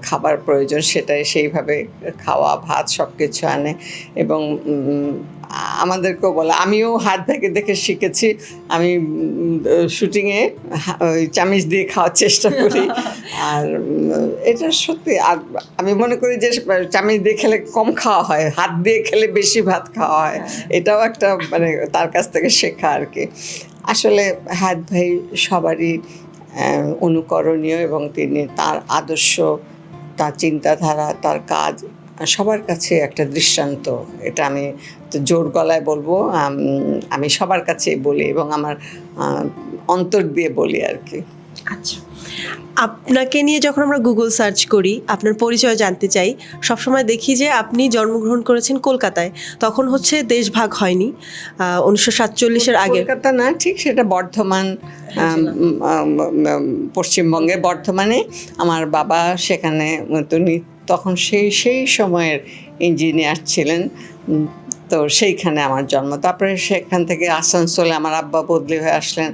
খাবার প্রয়োজন সেটাই সেইভাবে খাওয়া ভাত সব কিছু আনে। এবং আমাদেরকেও বলে, আমিও হাত থেকে দেখে শিখেছি। আমি শুটিংয়ে ওই চামিচ দিয়ে খাওয়ার চেষ্টা করি। আর এটা সত্যি। আর আমি মনে করি যে চামিচ দিয়ে খেলে কম খাওয়া হয়, হাত দিয়ে খেলে বেশি ভাত খাওয়া হয়। এটাও একটা মানে তার কাছ থেকে শেখা আর কি। আসলে হায়াত ভাই সবারই অনুকরণীয়, এবং তিনি তার আদর্শ, তার চিন্তাধারা, তার কাজ সবার কাছে একটা দৃষ্টান্ত। এটা আমি তো জোর গলায় বলবো, আমি সবার কাছেই বলি এবং আমার অন্তর দিয়ে বলি আর কি। আচ্ছা, আপনাকে নিয়ে যখন আমরা গুগল সার্চ করি, আপনার পরিচয় জানতে চাই, সবসময় দেখি যে আপনি জন্মগ্রহণ করেছেন কলকাতায়। তখন হচ্ছে দেশ ভাগ হয়নি, 1947-এর আগে। কলকাতা না, ঠিক সেটা বর্ধমান, পশ্চিমবঙ্গের বর্ধমানে। আমার বাবা সেখানে তিনি তখন সেই সময়ের ইঞ্জিনিয়ার ছিলেন। তো সেইখানে আমার জন্ম। তারপরে সেখান থেকে আসানসোলে আমার আব্বা বদলি হয়ে আসলেন।